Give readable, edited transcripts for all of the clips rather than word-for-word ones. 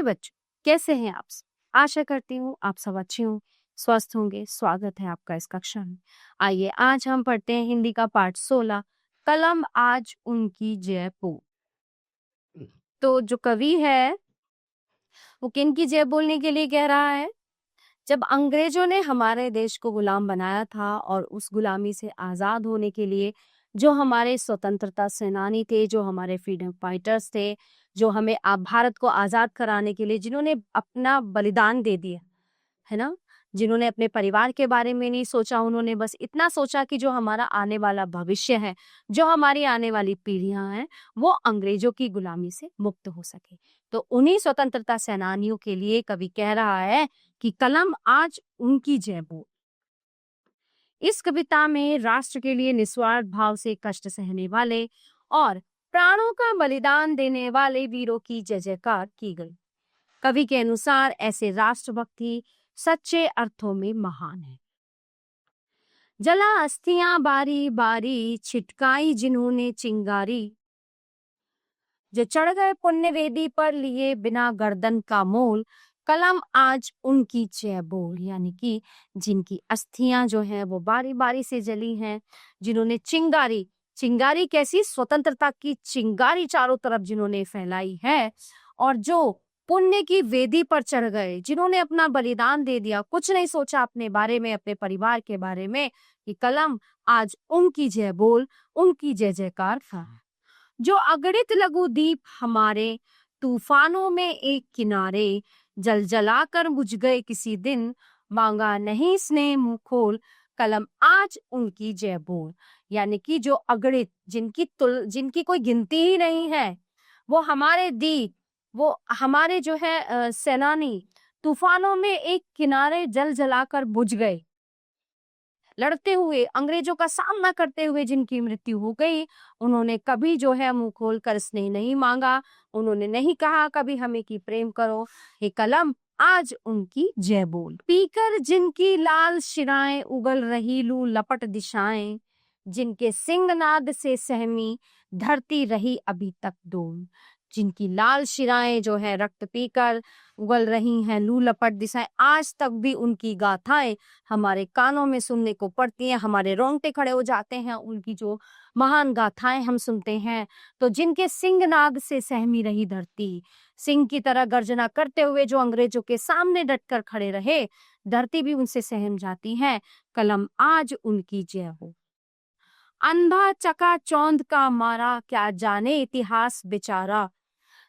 बच्चों, कैसे हैं आप सब? आशा करती हूँ आप सब अच्छे हों, स्वस्थ होंगे। स्वागत है आपका इस कक्षा में। आइए आज हम पढ़ते हैं हिंदी का पाठ 16, कलम आज उनकी जय पो। तो जो कवि है वो किनकी जय बोलने के लिए कह रहा है? जब अंग्रेजों ने हमारे देश को गुलाम बनाया था और उस गुलामी से आजाद होने के लिए जो हमारे स्वतंत्रता सेनानी थे, जो हमारे फ्रीडम फाइटर्स थे, जो हमें भारत को आजाद कराने के लिए जिन्होंने अपना बलिदान दे दिया, है ना, जिन्होंने अपने परिवार के बारे में नहीं सोचा, उन्होंने बस इतना सोचा कि जो हमारा आने वाला भविष्य है, जो हमारी आने वाली पीढ़ियां हैं, वो अंग्रेजों की गुलामी से मुक्त हो सके। तो उन्हीं स्वतंत्रता सेनानियों के लिए कवि कह रहा है कि कलम आज उनकी जय बोल। इस कविता में राष्ट्र के लिए निस्वार्थ भाव से कष्ट सहने वाले और प्राणों का बलिदान देने वाले वीरों की जय जयकार की गई। कवि के अनुसार ऐसे राष्ट्रभक्ति सच्चे अर्थों में महान है। जला अस्थियां बारी बारी, छिटकाई जिन्होंने चिंगारी, जो चढ़ गए पुण्य वेदी पर लिए बिना गर्दन का मोल, कलम आज उनकी जय बोल। यानी कि जिनकी अस्थियां जो हैं वो बारी बारी से जली हैं, जिन्होंने चिंगारी, चिंगारी कैसी, स्वतंत्रता की चिंगारी चारों तरफ जिन्होंने फैलाई है, और जो पुण्य की वेदी पर चढ़ गए, जिन्होंने अपना बलिदान दे दिया, कुछ नहीं सोचा अपने बारे में, अपने परिवार के बारे में, कि कलम आज उनकी जय बोल, उनकी जय जयकार था। जो अगणित लघु दीप हमारे तूफानों में एक किनारे, जल जलाकर बुझ गए किसी दिन, मांगा नहीं स्नेह मुंह खोल, कलम आज उनकी जय बोल। यानी कि जो अगणित, जिनकी कोई गिनती ही नहीं है, वो हमारे दीप, वो हमारे जो है सेनानी, तूफानों में एक किनारे जल जलाकर बुझ गए, लड़ते हुए, अंग्रेजों का सामना करते हुए जिनकी मृत्यु हो गई, उन्होंने कभी जो है मुंह खोल कर स्नेह नहीं मांगा, उन्होंने नहीं कहा कभी हमें कि प्रेम करो। हे कलम आज उनकी जय बोल। पीकर जिनकी लाल शिराएं उगल रही लू लपट दिशाएं, जिनके सिंहनाद से सहमी धरती रही अभी तक डोल। जिनकी लाल शिराएं जो है रक्त पीकर उगल रही हैं, लू लपट दिशाएं, आज तक भी उनकी गाथाएं हमारे कानों में सुनने को पड़ती हैं, हमारे रोंगटे खड़े हो जाते हैं उनकी जो महान गाथाएं हम सुनते हैं। तो जिनके सिंहनाद से सहमी रही धरती, सिंह की तरह गर्जना करते हुए जो अंग्रेजों के सामने डटकर खड़े रहे, धरती भी उनसे सहम जाती है, कलम आज उनकी जय हो। अंधा चका चौंध का मारा, क्या जाने इतिहास बेचारा,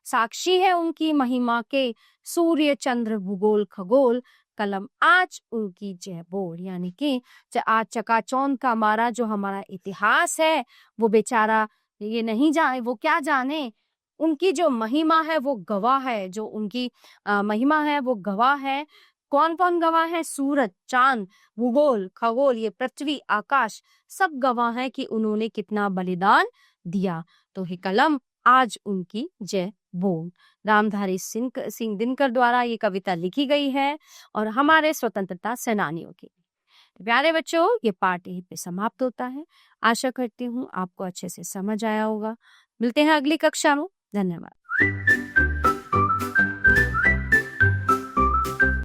साक्षी है उनकी महिमा के सूर्य चंद्र भूगोल खगोल, कलम आज उनकी जय बोल। यानी कि आज चकाचौंध का मारा जो हमारा इतिहास है, वो बेचारा ये नहीं जाने, वो क्या जाने, उनकी जो महिमा है वो गवाह है, जो उनकी महिमा है वो गवाह है। कौन कौन गवाह है? सूरज, चांद, भूगोल, खगोल, ये पृथ्वी, आकाश, सब गवाह है कि उन्होंने कितना बलिदान दिया। तो हे कलम आज उनकी जय बोल। रामधारी सिंह दिनकर द्वारा ये कविता लिखी गई है और हमारे स्वतंत्रता सेनानियों की। प्यारे बच्चों, ये पाठ यहीं पे समाप्त होता है। आशा करती हूँ आपको अच्छे से समझ आया होगा। मिलते हैं अगली कक्षा में। धन्यवाद।